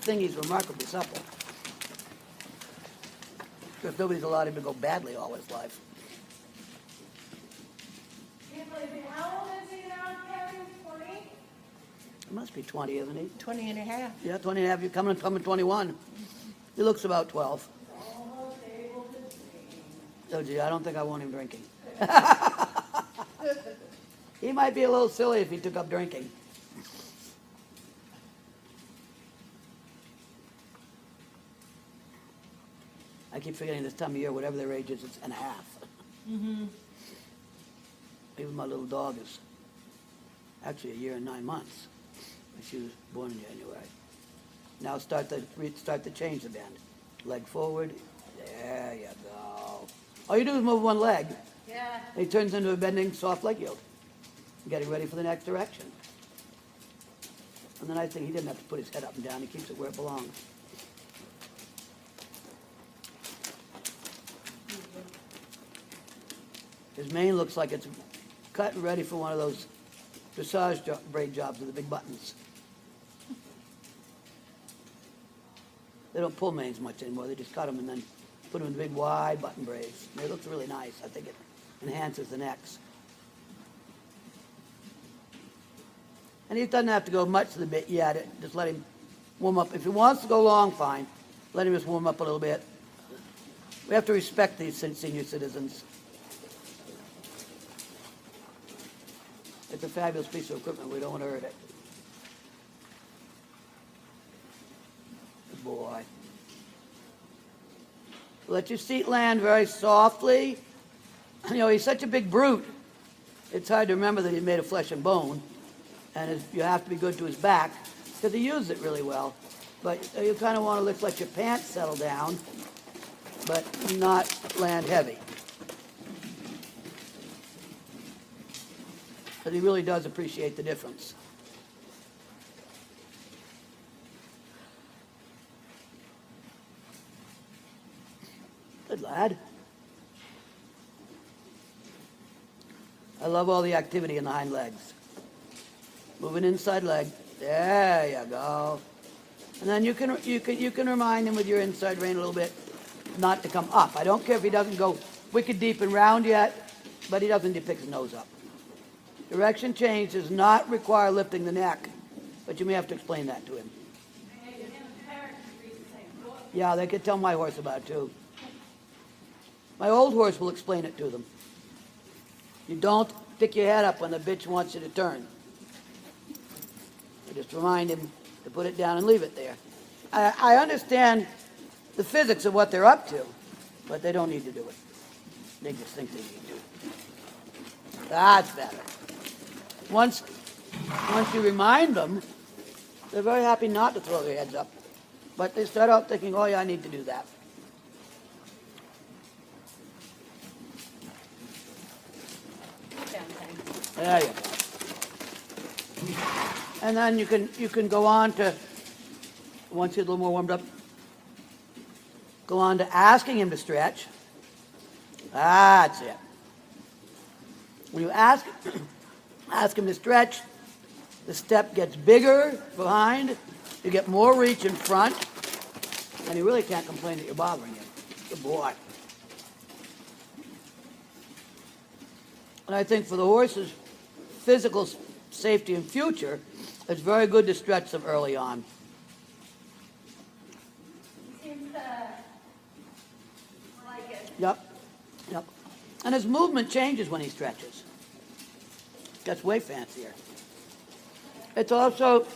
thing, he's remarkably supple. Because nobody's allowed him to go badly all his life. How old is he now, Kevin? 20? He must be 20, isn't he? 20 and a half. Yeah, 20 and a half. You're coming 21. He looks about 12. Almost able to drink. Oh, gee, I don't think I want him drinking. He might be a little silly if he took up drinking. I keep forgetting this time of year, whatever their age is, it's and a half. Mm-hmm. Even my little dog is actually a year and 9 months. She was born in January. Now start to change the bend. Leg forward. There you go. All you do is move one leg. Yeah. He turns into a bending soft leg yield. Getting ready for the next direction. And the nice thing, he didn't have to put his head up and down. He keeps it where it belongs. His mane looks like it's cut and ready for one of those dressage braid jobs with the big buttons. They don't pull manes much anymore. They just cut them and then put them in big wide button braids. And it looks really nice. I think it enhances the necks. And he doesn't have to go much to the bit yet. Just let him warm up. If he wants to go long, fine. Let him just warm up a little bit. We have to respect these senior citizens. It's a fabulous piece of equipment. We don't want to hurt it. Good boy. Let your seat land very softly. You know, he's such a big brute. It's hard to remember that he's made of flesh and bone. And you have to be good to his back because he used it really well. But you kind of want to let your pants settle down, but not land heavy. But he really does appreciate the difference. Good lad. I love all the activity in the hind legs. Moving inside leg. There you go. And then you can remind him with your inside rein a little bit not to come up. I don't care if he doesn't go wicked deep and round yet, but he doesn't pick his nose up. Direction change does not require lifting the neck, but you may have to explain that to him. Yeah, they could tell my horse about it too. My old horse will explain it to them. You don't stick your head up when the bitch wants you to turn. You just remind him to put it down and leave it there. I understand the physics of what they're up to, but they don't need to do it. They just think they need to. That's better. Once you remind them, they're very happy not to throw their heads up. But they start out thinking, oh yeah, I need to do that. There you go. And then you can go on to, once you're a little more warmed up, go on to asking him to stretch. That's it. When you ask him to stretch, the step gets bigger behind, you get more reach in front, and you really can't complain that you're bothering him. Good boy. And I think for the horse's physical safety and future, it's very good to stretch them early on. Seems to like it. Yep. And his movement changes when he stretches. Gets way fancier. It's also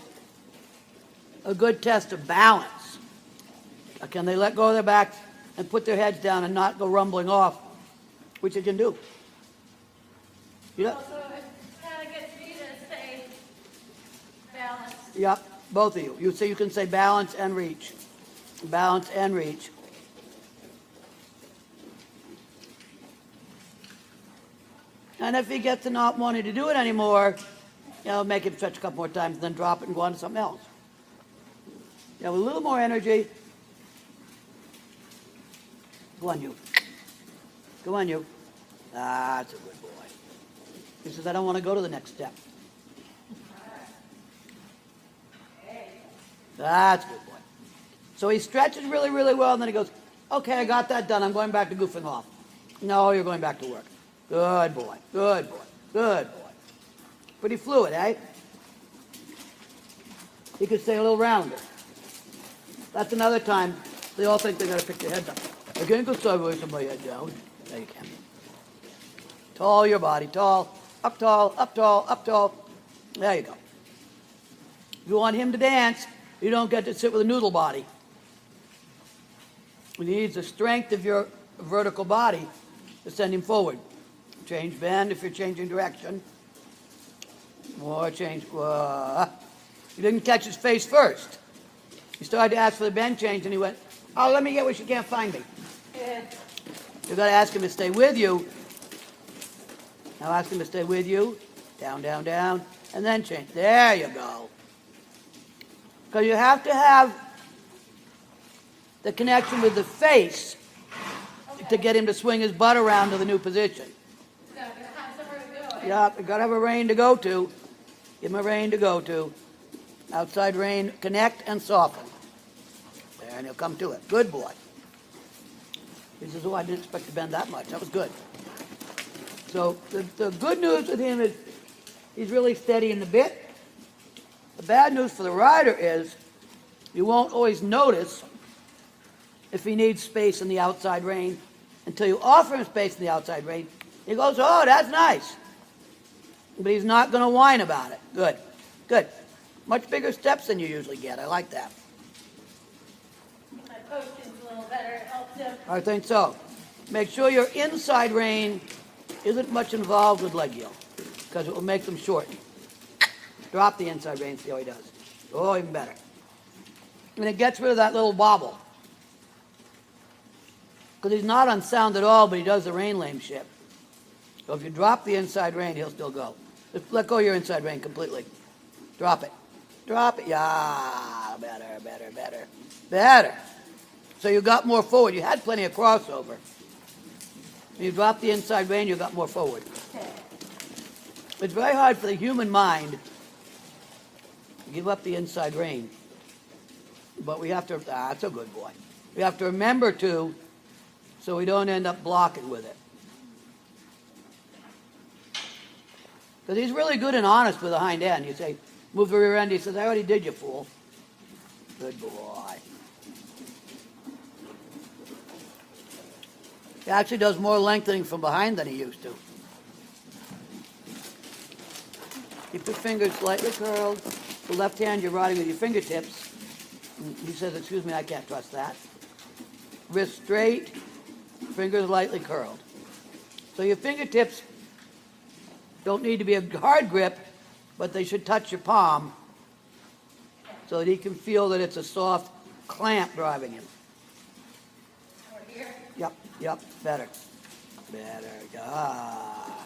a good test of balance. Can they let go of their backs and put their heads down and not go rumbling off, which they can do. You know? Also, it kind of gets me to stay balanced. Yep, both of you. You can say balance and reach. Balance and reach. And if he gets to not wanting to do it anymore, make him stretch a couple more times and then drop it and go on to something else. With a little more energy. Go on, you. Go on, you. That's a good boy. He says, I don't want to go to the next step. That's a good boy. So he stretches really, really well, and then he goes, okay, I got that done. I'm going back to goofing off. No, you're going back to work. Good boy, good boy, good boy. Pretty fluid, eh? He could stay a little rounder. That's another time they all think they got to pick their heads up. I can't go sideways with my head down. No, you can't. Tall your body, tall, up tall, up tall, up tall. There you go. If you want him to dance, you don't get to sit with a noodle body. He needs the strength of your vertical body to send him forward. Change bend if you're changing direction. More change. He didn't catch his face first. He started to ask for the bend change, and he went, oh, let me get where she can't find me. Yeah. You've got to ask him to stay with you. Now ask him to stay with you. Down, down, down. And then change. There you go. Because you have to have the connection with the face to get him to swing his butt around to the new position. So, have somewhere to go. Yeah, you got to have a rein to go to. Give him a rein to go to. Outside rein, connect and soften. There, and he'll come to it. Good boy. He says, oh, I didn't expect to bend that much. That was good. So the good news with him is he's really steady in the bit. The bad news for the rider is you won't always notice if he needs space in the outside rein until you offer him space in the outside rein. He goes, oh, that's nice. But he's not going to whine about it. Good, good. Much bigger steps than you usually get. I like that. My posting's a little better. It helps him. I think so. Make sure your inside rein isn't much involved with leg yield because it will make them short. Drop the inside rein, see how he does. Oh, even better. And it gets rid of that little bobble. Because he's not unsound at all, but he does the rein lame shit. So if you drop the inside rein, he'll still go. Just let go of your inside rein completely. Drop it. Drop it. Yeah, better, better, better. Better. So you got more forward. You had plenty of crossover. When you drop the inside rein, you got more forward. Okay. It's very hard for the human mind to give up the inside rein. But we have to, that's a good boy. We have to remember to, so we don't end up blocking with it. Because he's really good and honest with the hind end. You say, move the rear end. He says, I already did, you fool. Good boy. He actually does more lengthening from behind than he used to. Keep your fingers slightly curled. The left hand, you're riding with your fingertips. He says, excuse me, I can't trust that. Wrist straight, fingers lightly curled. So your fingertips don't need to be a hard grip, but they should touch your palm so that he can feel that it's a soft clamp driving him. Over here. Yep, better. Better. Ah.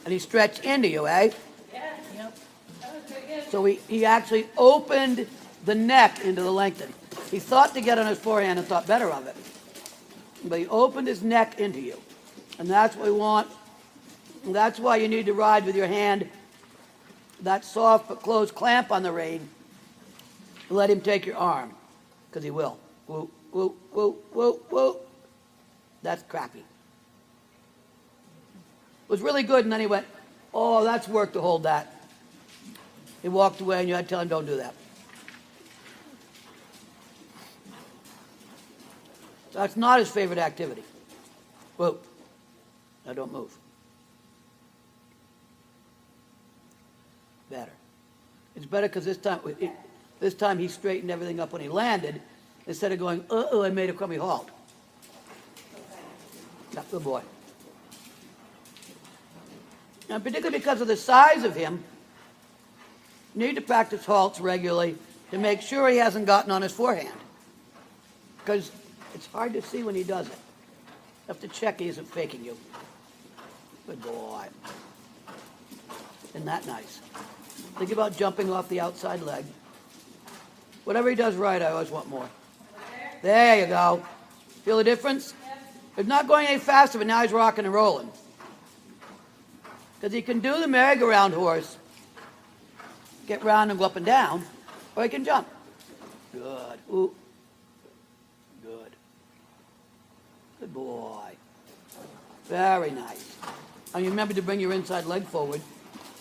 And he stretched into you, eh? Yeah. Yep. That was pretty good. So he actually opened the neck into the lengthening. He thought to get on his forehand and thought better of it. But he opened his neck into you. And that's what we want. And that's why you need to ride with your hand, that soft but closed clamp on the rein. Let him take your arm, because he will. Woo, woo, woo, woo, woo. That's crappy. It was really good, and then he went, oh, that's work to hold that. He walked away, and you had to tell him, don't do that. That's not his favorite activity. Whoa. Now don't move. Better. It's better because this time he straightened everything up when he landed instead of going, uh-oh, I made a crummy halt. That's the boy. And particularly because of the size of him, you need to practice halts regularly to make sure he hasn't gotten on his forehand. Because it's hard to see when he does it. You have to check he isn't faking you. Good boy. Isn't that nice? Think about jumping off the outside leg. Whatever he does right, I always want more. There you go. Feel the difference? It's not going any faster, but now he's rocking and rolling. Because he can do the merry-go-round horse, get round and go up and down, or he can jump. Good. Ooh. Very nice. And you remember to bring your inside leg forward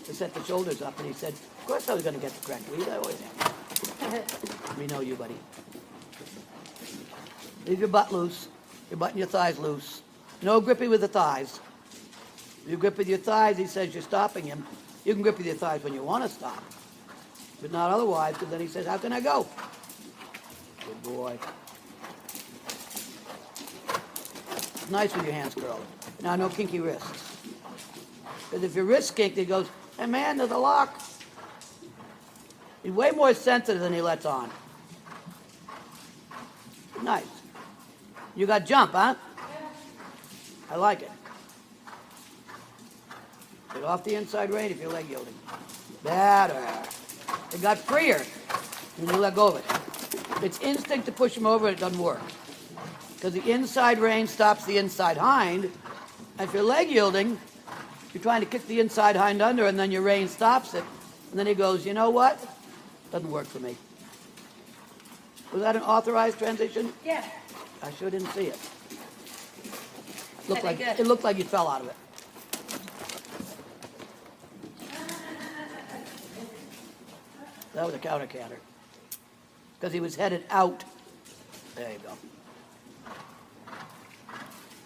to set the shoulders up. And he said, of course I was going to get the correct read. I always am. We know you, buddy. Leave your butt loose. Your butt and your thighs loose. No gripping with the thighs. If you grip with your thighs, he says you're stopping him. You can grip with your thighs when you want to stop. But not otherwise, because then he says, how can I go? Good boy. It's nice with your hands curled. Now, no kinky wrists. Because if your wrist's kinked, he goes, hey man, there's a lock. He's way more sensitive than he lets on. Nice. You got jump, huh? I like it. Get off the inside rein if you're leg yielding. Better. It got freer when you let go of it. It's instinct to push him over, it doesn't work. Because the inside rein stops the inside hind. And if you're leg yielding, you're trying to kick the inside hind under and then your rein stops it. And then he goes, you know what? Doesn't work for me. Was that an authorized transition? Yeah. I sure didn't see it. Pretty good. It looked like you fell out of it. That was a counter canter. Because he was headed out. There you go.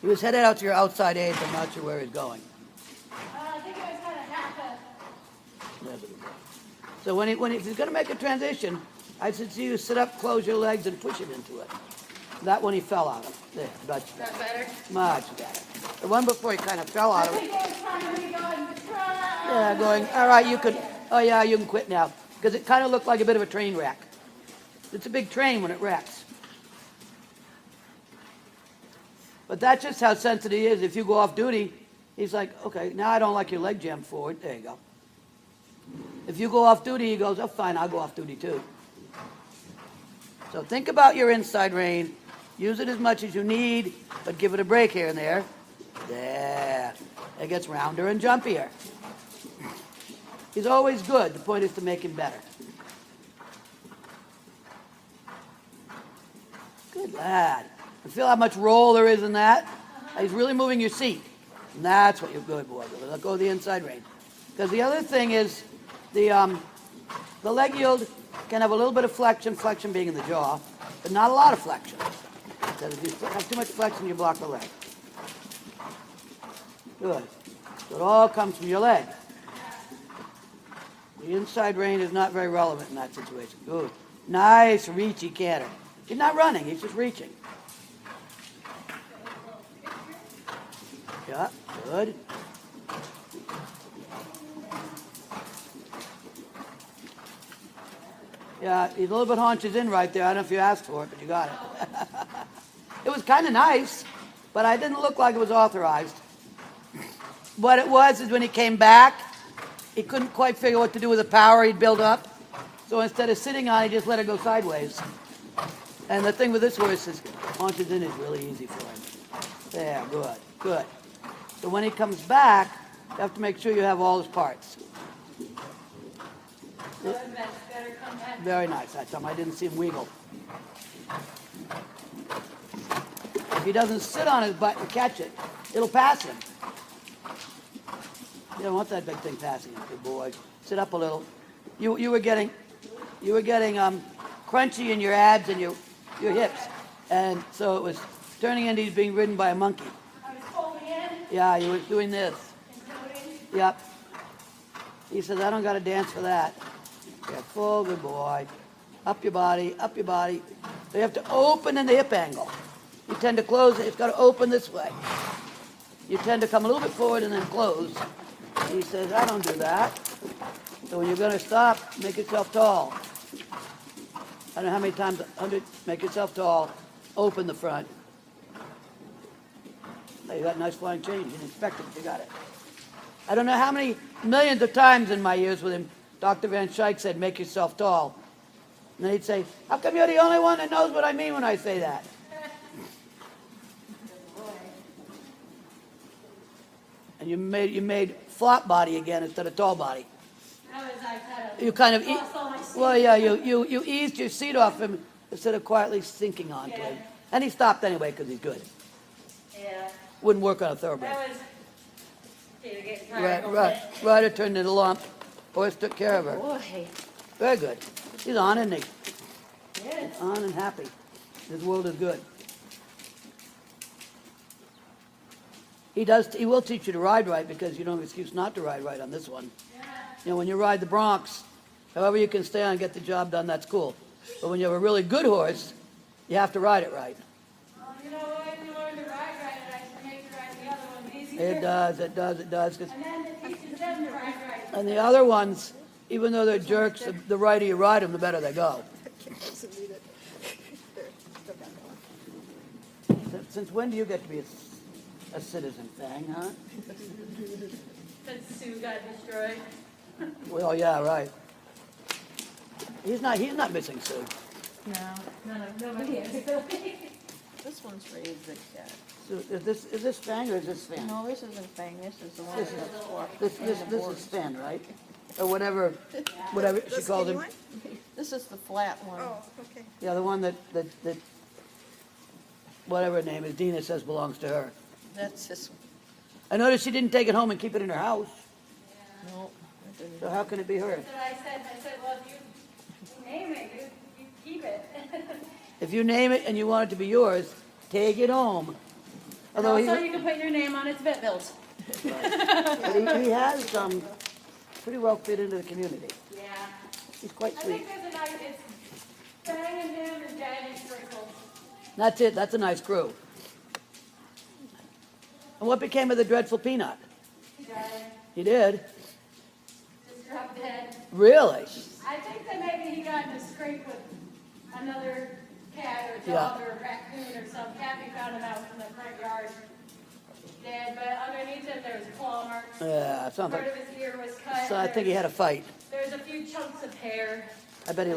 He was headed out to your outside edge. I'm not sure where he's going. I think it was kind of half a... So if he's going to make a transition, I should see you sit up, close your legs, and push him into it. That one he fell out of. There, much better. Is that better? Much better. The one before he kind of fell out of I it. think it was trying to be going to try. Yeah, going, all right, you could, oh yeah, you can quit now. Because it kind of looked like a bit of a train wreck. It's a big train when it wrecks. But that's just how sensitive he is. If you go off duty, he's like, okay, now I don't like your leg jammed forward. There you go. If you go off duty, he goes, oh, fine, I'll go off duty too. So think about your inside rein. Use it as much as you need, but give it a break here and there. There. It gets rounder and jumpier. He's always good. The point is to make him better. Good lad. You feel how much roll there is in that? He's really moving your seat. And that's what you're good, boy. Let go of the inside rein. Because the other thing is the leg yield can have a little bit of flexion being in the jaw, but not a lot of flexion. Because if you have too much flexion, you block the leg. Good. So it all comes from your leg. The inside rein is not very relevant in that situation. Good. Nice reachy canter. He's not running, he's just reaching. Yeah, good. Yeah, he's a little bit haunches in right there. I don't know if you asked for it, but you got it. It was kind of nice, but I didn't look like it was authorized. What it was is when he came back, he couldn't quite figure what to do with the power he'd built up. So instead of sitting on it, he just let it go sideways. And the thing with this horse is haunches in is really easy for him. There, good, good. So when he comes back, you have to make sure you have all his parts. So it better come back. Very nice that time. I didn't see him wiggle. If he doesn't sit on his butt and catch it, it'll pass him. You don't want that big thing passing him, good boy. Sit up a little. You were getting crunchy in your abs and your hips, and so it was turning into he's being ridden by a monkey. I was folding in Yeah, he was doing this. and floating. Yep. He says, I don't got to dance for that. Yeah, full, good boy. Up your body, up your body. So you have to open in the hip angle. You tend to close it. It's got to open this way. You tend to come a little bit forward and then close. He says, I don't do that. So when you're going to stop, make yourself tall. I don't know how many times, 100, make yourself tall. Open the front. Hey, you got a nice flying change. You didn't expect it, but you got it. I don't know how many millions of times in my years with him, Dr. Van Schaik said, make yourself tall. And then he'd say, how come you're the only one that knows what I mean when I say that? And you made flop body again instead of tall body. You kind of, well, yeah, you eased your seat off him instead of quietly sinking onto him. And he stopped anyway because he's good. Yeah. wouldn't work on a thoroughbred. That was, Jada getting tired. Ryder turned into a lump. Horse took care of her. Boy, Very good. He's on, isn't he? yes. On and happy. His world is good. He will teach you to ride right because you don't have an excuse not to ride right on this one. You know, when you ride the Bronx, however you can stay on and get the job done, that's cool. But when you have a really good horse, you have to ride it right. Well, you know what? You learn to ride right, it actually makes riding the other ones easier. It does. 'Cause- And then it teaches them to ride right. and the other ones, even though they're jerks, the righter you ride them, the better they go. Since when do you get to be a citizen, Fang, huh? Since Sue got destroyed. Well, yeah, right. He's not missing Sue. No, nobody is. This one's raised the cat. Sue, is this Fang or is this Fan? No, this isn't Fang, this is the one This that's is- for. This is Fan, right? Or whatever she calls him. This is the flat one. Oh, okay. Yeah, the one that whatever her name is, Dina says belongs to her. That's this one. I noticed she didn't take it home and keep it in her house. No, that didn't. So how can it be hers? That's what I said, well, if you name it, you keep it. If you name it and you want it to be yours, take it home. And Although also you can put your name on its vet bills. but he has pretty well fit into the community. Yeah. He's quite I sweet. think there's a nice, it's Fang and him and Dad and Sprinkles. That's it. That's a nice crew. And what became of the dreadful Peanut? Dad He did. just dropped dead. Really? I think that maybe he got in a scrape with another cat or Yeah. dog or raccoon or some cat. We found him out in the front yard dead, but underneath him there was claw marks. Yeah, it sounds Part like. of his ear was cut. So I think he had a fight. There's a few chunks of hair. I bet he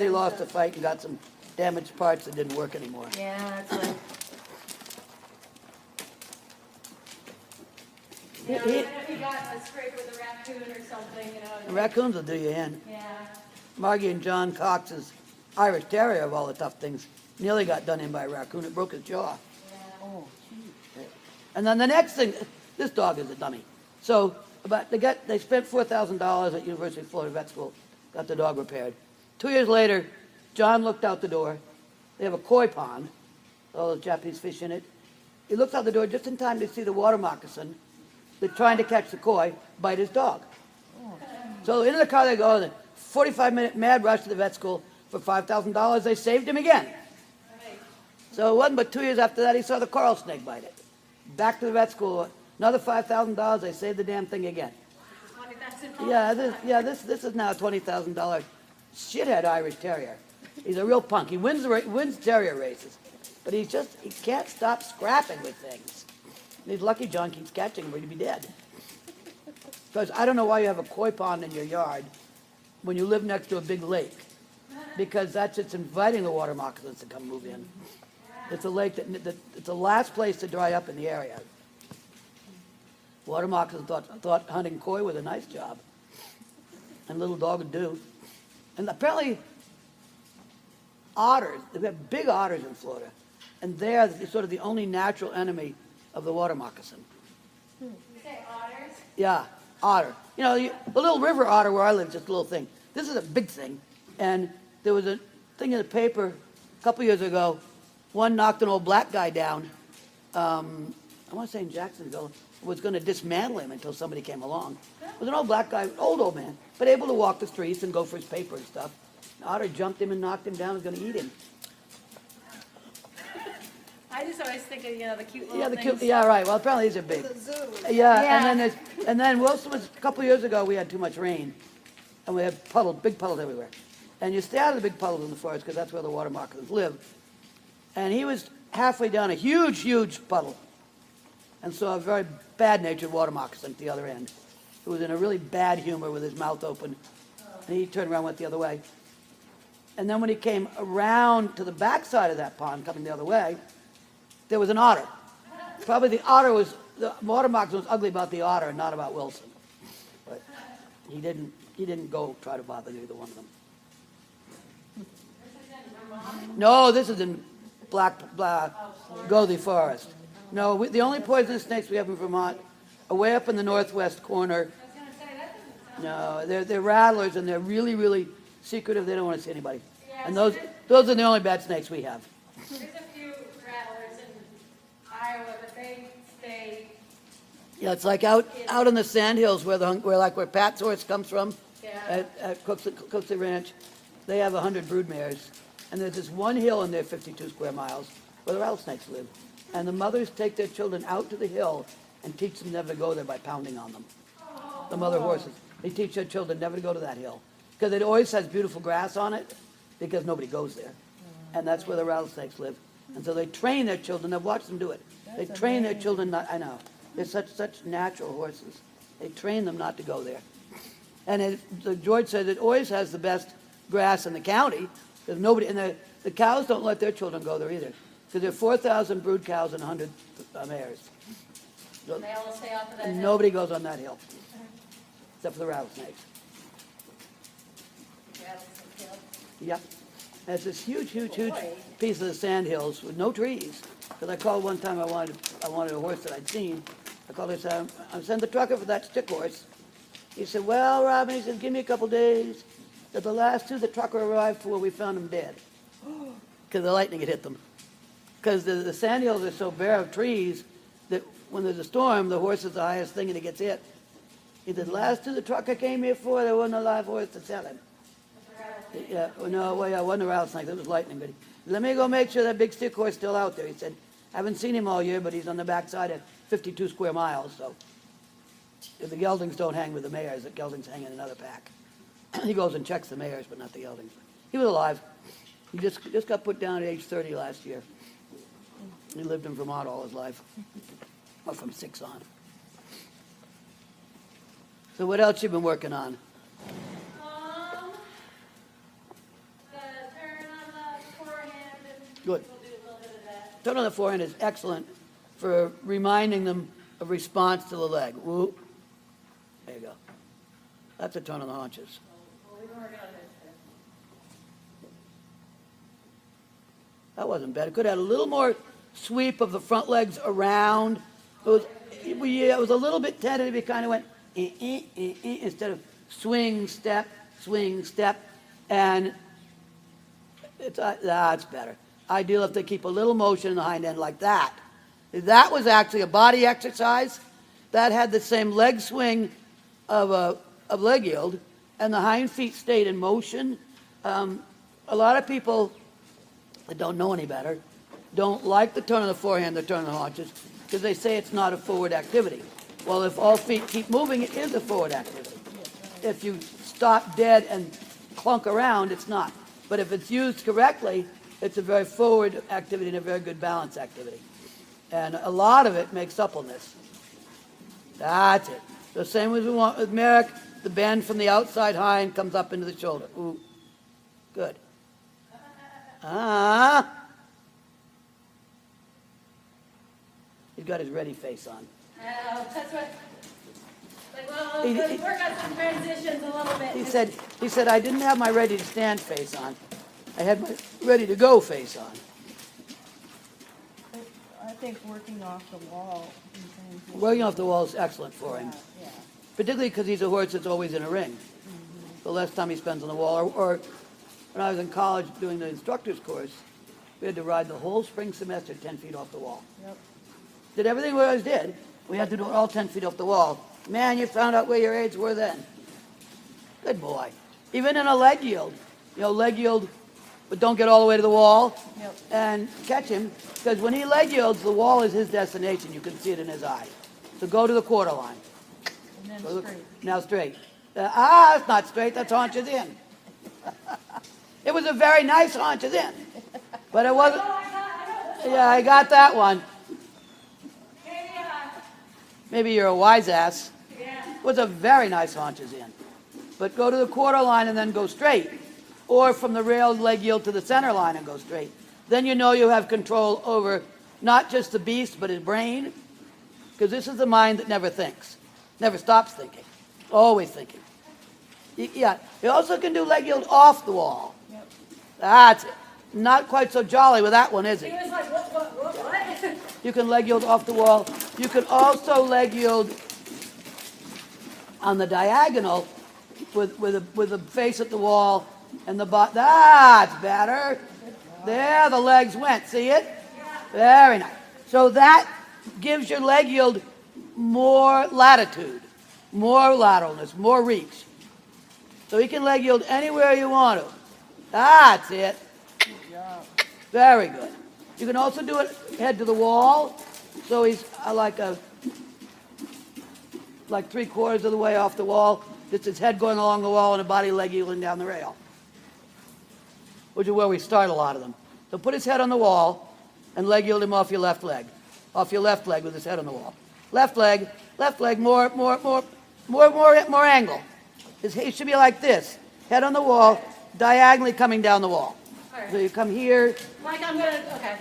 lost a fight and got some damaged parts that didn't work anymore. Yeah, that's like. You know, He- even if he got in a scrape with a raccoon or something, you know. And raccoons will do you in. Yeah. Margie and John Cox's Irish Terrier, of all the tough things, nearly got done in by a raccoon. It broke his jaw. Oh, And then the next thing, this dog is a dummy. So, they spent $4,000 at University of Florida Vet School, got the dog repaired. 2 years later, John looked out the door. They have a koi pond, all the Japanese fish in it. He looked out the door just in time to see the water moccasin, they're trying to catch the koi, bite his dog. So into the car they go, the 45-minute mad rush to the vet school for $5,000. They saved him again. So it wasn't but 2 years after that he saw the coral snake bite it. Back to the vet school, another $5,000. They saved the damn thing again. This is now a $20,000 shithead Irish Terrier. He's a real punk. He wins terrier races, but he can't stop scrapping with things. And he's lucky John keeps catching him or he'd be dead. Because I don't know why you have a koi pond in your yard when you live next to a big lake. Because it's inviting the water moccasins to come move in. It's a lake that it's the last place to dry up in the area. Water moccasins thought hunting koi was a nice job. And little dog would do. And apparently otters, we have big otters in Florida. And they're sort of the only natural enemy of the water moccasin. You say otters? Yeah, otter. You know, the little river otter where I live is just a little thing. This is a big thing. And there was a thing in the paper a couple years ago. One knocked an old black guy down. I want to say in Jacksonville, was going to dismantle him until somebody came along. It was an old black guy, old man, but able to walk the streets and go for his paper and stuff. An otter jumped him and knocked him down, was going to eat him. I just always think of, the cute little Yeah, things. yeah, right. Well, apparently these are big. The zoo. Yeah, Yeah. and then Wilson was a couple years ago. We had too much rain, and we had big puddles everywhere. And you stay out of the big puddles in the forest because that's where the water moccasins live. And he was halfway down a huge, huge puddle, and saw a very bad-natured water moccasin at the other end, who was in a really bad humor with his mouth open, and he turned around and went the other way. And then when he came around to the backside of that pond, coming the other way, there was an otter. Probably the water moccasin was ugly about the otter and not about Wilson. But he didn't go try to bother either one of them. No, this is in Black Gothie Forest. No, the only poisonous snakes we have in Vermont are way up in the northwest corner. I was gonna say, that doesn't sound. No, they're rattlers, and they're really, really secretive. They don't want to see anybody. Yeah, And so those are the only bad snakes we have. there's a few rattlers in Iowa, but they stay, Yeah, it's like out in the sandhills where Pat's horse comes from, yeah. at Cooksey Ranch. They have 100 broodmares, and there's this one hill in their 52 square miles where the rattlesnakes live. And the mothers take their children out to the hill and teach them never to go there by pounding on them. The mother horses. They teach their children never to go to that hill. Because it always has beautiful grass on it, because nobody goes there. And that's where the rattlesnakes live. And so they train their children. I've watched them do it. They train their children not, I know. They're such natural horses. They train them not to go there. And George said it always has the best grass in the county, because nobody, and the cows don't let their children go there either. Because there are 4,000 brood cows and 100 mares. So They all stay off of that hill. nobody goes on that hill, except for the rattlesnakes. Rattlesnake hill. Yep. And it's this huge piece of the sand hills with no trees. Because I called one time, I wanted a horse that I'd seen. I called and said, I'm sending the trucker for that stick horse. He said, well, Robin, he said, give me a couple days. That the last two the trucker arrived for, we found them dead. Because the lightning had hit them. Because the sand hills are so bare of trees that when there's a storm, the horse is the highest thing and it gets hit. He said, last two the trucker came here for, there wasn't a live horse to sell him. Yeah, well, no, well, yeah, it wasn't a rattlesnake, it was lightning. But let me go make sure that big stick horse is still out there. He said, haven't seen him all year, but he's on the backside of 52 square miles. So if the geldings don't hang with the mares, the geldings hang in another pack. He goes and checks the mares, but not the geldings. He was alive. He just got put down at age 30 last year. He lived in Vermont all his life, or from 6 on. So what else you been working on? The turn on the forehand, and Good. we'll do a little bit of that. Turn on the forehand is excellent for reminding them of response to the leg. Whoop. There you go. That's a turn on the haunches. Well, we've been working on this. That wasn't bad. It could have had a little more sweep of the front legs around. It was a little bit tentative. It kind of went instead of swing, step, and that's better. Ideal if they keep a little motion in the hind end like that. That was actually a body exercise. That had the same leg swing of leg yield, and the hind feet stayed in motion. A lot of people that don't know any better don't like the turn of the forehand, the turn of the haunches, because they say it's not a forward activity. Well, if all feet keep moving, it is a forward activity. If you stop dead and clunk around, it's not. But if it's used correctly, it's a very forward activity and a very good balance activity. And a lot of it makes suppleness. That's it. The same as we want with Merrick, the bend from the outside hind comes up into the shoulder. Ooh, good. He's got his ready face on. That's what, like, well, let's work on some transitions a little bit. He said, I didn't have my ready to stand face on. I had my ready to go face on. I think working off the wall. and things- Working off the wall is excellent for him, Yeah. particularly because he's a horse that's always in a ring. The less time he spends on the wall, or when I was in college doing the instructor's course, we had to ride the whole spring semester 10 feet off the wall. Yep. Did everything we always did. We had to do it all 10 feet off the wall. Man, you found out where your aids were then. Good boy. Even in a leg yield, leg yield, but don't get all the way to the wall. Yep. And catch him, because when he leg yields, the wall is his destination. You can see it in his eye. So go to the quarter line. And then Go to the- straight. Now straight. It's not straight, that's haunches in. It was a very nice haunches in, but it wasn't. Yeah, I got that one. Maybe you're a wise ass. It was a very nice haunches in. But go to the quarter line and then go straight. Or from the rail leg yield to the center line and go straight. Then you know you have control over not just the beast, but his brain. Because this is the mind that never thinks. Never stops thinking. Always thinking. Yeah. You also can do leg yield off the wall. That's it. Not quite so jolly with that one, is he? He was like, what? You can leg yield off the wall. You can also leg yield on the diagonal with the face at the wall and the butt. That's better. There, the legs went. See it? Very nice. So that gives your leg yield more latitude, more lateralness, more reach. So you can leg yield anywhere you want to. That's it. Very good. You can also do it head to the wall. So he's like 3/4 of the way off the wall. Just his head going along the wall and a body leg yielding down the rail, which is where we start a lot of them. So put his head on the wall and leg yield him off your left leg. Off your left leg with his head on the wall. Left leg, more angle. He should be like this. Head on the wall, diagonally coming down the wall. So you come here. Like I'm gonna, okay.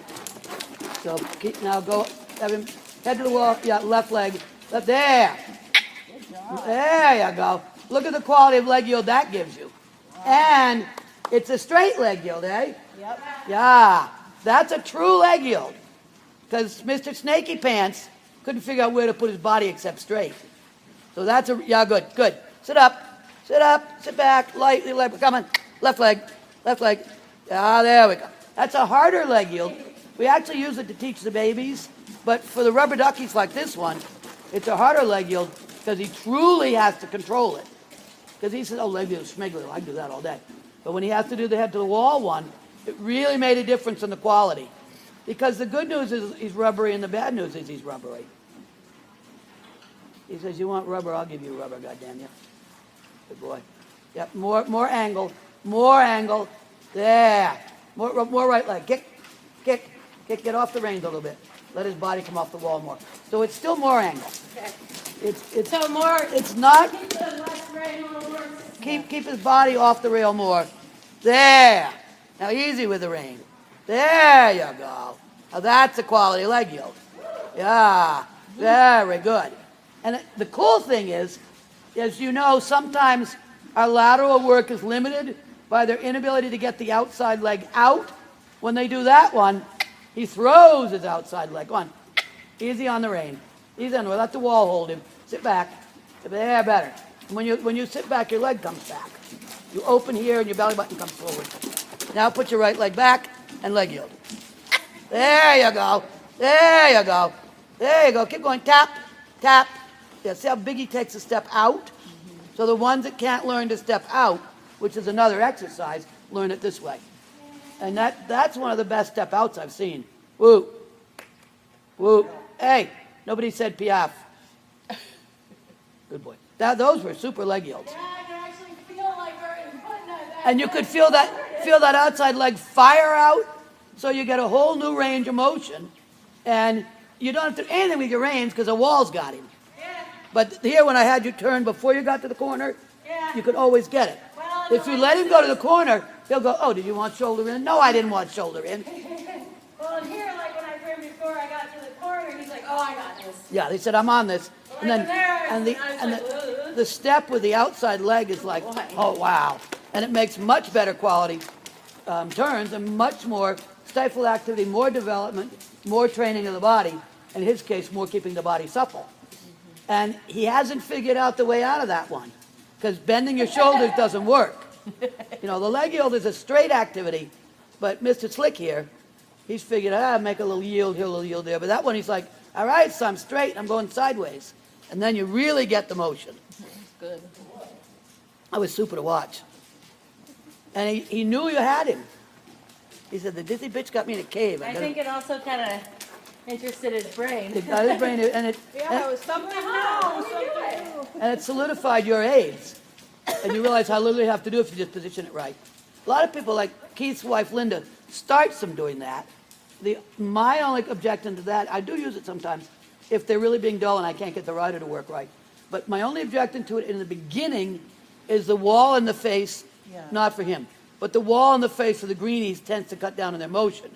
So now go, have him head to the wall. Yeah, left leg. There. There you go. Look at the quality of leg yield that gives you. And it's a straight leg yield, eh? Yep. Yeah. That's a true leg yield. Because Mr. Snaky Pants couldn't figure out where to put his body except straight. So that's yeah, good. Sit up, sit back, lightly, come on. Left leg. Ah, there we go. That's a harder leg yield. We actually use it to teach the babies, but for the rubber duckies like this one, it's a harder leg yield because he truly has to control it. Because he says, oh, leg yield, schmiggly, I can do that all day. But when he has to do the head to the wall one, it really made a difference in the quality. Because the good news is he's rubbery and the bad news is he's rubbery. He says, you want rubber, I'll give you rubber, goddamn you. Good boy. Yep, more angle. There. More right leg. Kick. Get off the reins a little bit. Let his body come off the wall more. So it's still more angle. Okay. It's So more. It's not. Keep the left rein a little more. Keep his body off the rail more. There. Now easy with the rein. There you go. Now that's a quality leg yield. Yeah. Very good. And the cool thing is, as you know, sometimes our lateral work is limited by their inability to get the outside leg out. When they do that one, he throws his outside leg. Go on. Easy on the rein. Easy on the rein. Let the wall hold him. Sit back. There, better. And when you sit back, your leg comes back. You open here and your belly button comes forward. Now put your right leg back and leg yield. There you go. Keep going. Tap. Yeah, see how big he takes a step out? So the ones that can't learn to step out, which is another exercise, learn it this way. And that's one of the best step outs I've seen. Woo. Hey, nobody said piaf. Good boy. Those were super leg yields. Yeah, I can actually feel like we're putting that. And you could feel that outside leg fire out, so you get a whole new range of motion. And you don't have to do anything with your reins because the wall's got him. Yeah. But here, when I had you turn before you got to the corner, you could always get it. Well, If you let him go to the corner, he'll go, oh, did you want shoulder in? No, I didn't want shoulder in. Well, and here, like when I turned before I got to the corner, he's like, oh, I got this. Yeah, they said, I'm on this. And then, the step with the outside leg is like, oh, wow. And it makes much better quality turns and much more stifle activity, more development, more training of the body. In his case, more keeping the body supple. And he hasn't figured out the way out of that one because bending your shoulders doesn't work. You know, the leg yield is a straight activity, but Mr. Slick here, he's figured out, make a little yield here, a little yield there. But that one, he's like, all right, so I'm straight, I'm going sideways. And then you really get the motion. Good. I was super to watch. And he knew you had him. He said, the dizzy bitch got me in a cave. I think it also kind of interested his brain. It got his brain, and it was something new. and it solidified your aids. And you realize how little you have to do if you just position it right. A lot of people, like Keith's wife, Linda, starts them doing that. My only objection to that, I do use it sometimes, if they're really being dull and I can't get the rider to work right. But my only objection to it in the beginning is the wall in the face, not for him. But the wall in the face of the greenies tends to cut down on their motion.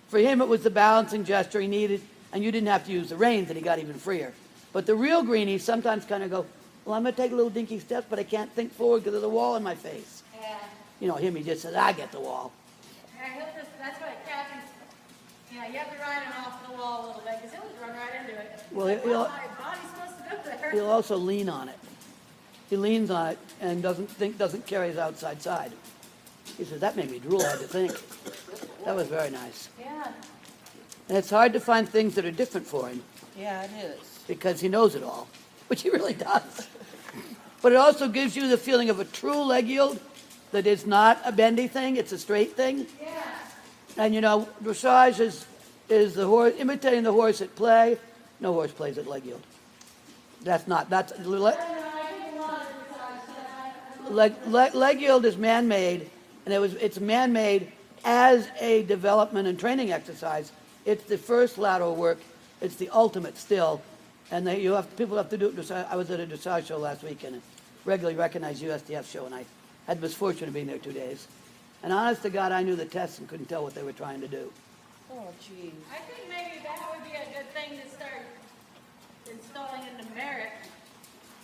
For him, it was the balancing gesture he needed, and you didn't have to use the reins, and he got even freer. But the real greenies sometimes kind of go, well, I'm going to take a little dinky steps, but I can't think forward because there's a wall in my face. Yeah. You know, him, he just says, I get the wall. I hope that's why Kathy's Yeah, you have to ride him off the wall a little bit, because he'll just run right into it. Well, It's like, he'll- well, my body's supposed to go there. He'll also lean on it. He leans on it and doesn't carry his outside side. He says, that made me drool, I had to think. That was very nice. Yeah. And it's hard to find things that are different for him Yeah, it is. because he knows it all, which he really does. But it also gives you the feeling of a true leg yield that is not a bendy thing, it's a straight thing. Yeah. And you know, dressage is the horse, imitating the horse at play. No horse plays at leg yield. That's not, that's, leg yield is man-made, and it's man-made as a development and training exercise. It's the first lateral work. It's the ultimate still, and people have to do it. I was at a dressage show last week, and a regularly recognized USDF show, and I had the misfortune of being there 2 days. And honest to God, I knew the tests and couldn't tell what they were trying to do. Oh, geez. I think maybe that would be a good thing to start installing in the Merrick,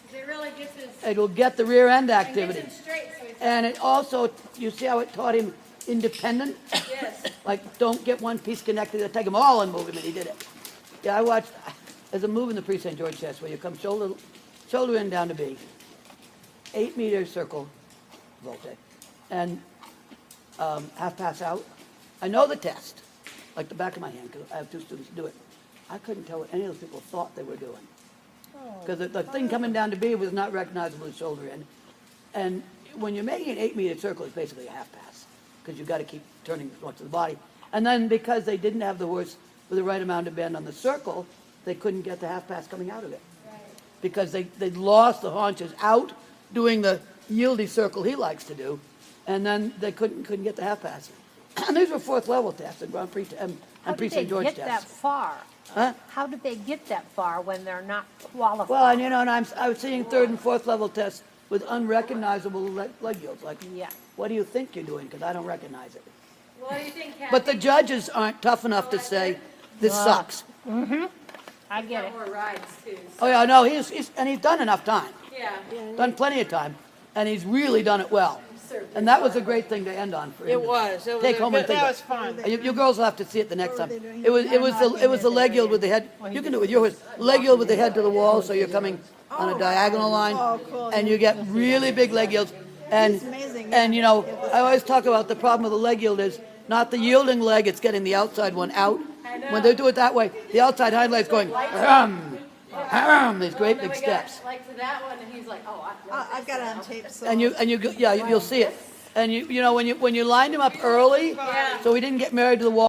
because it really gets his, It'll get the rear end and activity, gets him straight, so he's, and it also, you see how it taught him independent. yes. Like, don't get one piece connected, take them all and move him, and he did it. Yeah, I watched, there's a move in the Pre-St. George test where you come shoulder in down to B, 8-meter circle, volte, and half pass out. I know the test, like the back of my hand, because I have 2 students who do it. I couldn't tell what any of those people thought they were doing. Because the thing coming down to B was not recognizable as shoulder in. And when you're making an 8-meter circle, it's basically a half pass, because you've got to keep turning as much of the body. And then because they didn't have the horse with the right amount of bend on the circle, they couldn't get the half pass coming out of it. Because they lost the haunches out doing the yieldy circle he likes to do, and then they couldn't get the half pass. And these were 4th level tests and Grand Prix and How did Prix they St. George get that tests. far? Huh? How did they get that far when they're not qualified? Well, and you know, and I was seeing 3rd and 4th level tests with unrecognizable leg yields. Like, Yeah. what do you think you're doing? Because I don't recognize it. What do you think, Kathy? But the judges aren't tough enough to say, this sucks. I get it. More rides, too. Oh yeah, no, he's done enough time, Yeah. done plenty of time, and he's really done it well. And that was a great thing to end on for him. It was. It was Take a home good, and think that of was fun. You girls will have to see it the next time. It was the leg yield with the head. You can do it with your horse. Leg yield with the head to the wall, so you're coming on a diagonal line, and you get really big leg yields. And you know, I always talk about the problem with the leg yield is not the yielding leg; it's getting the outside one out. When they do it that way, the outside hind leg's going these great big steps. Like to that one, and he's like, oh, I've got it on tape, so. And you'll see it. And you know when you lined him up early, Yeah. so he didn't get married to the wall.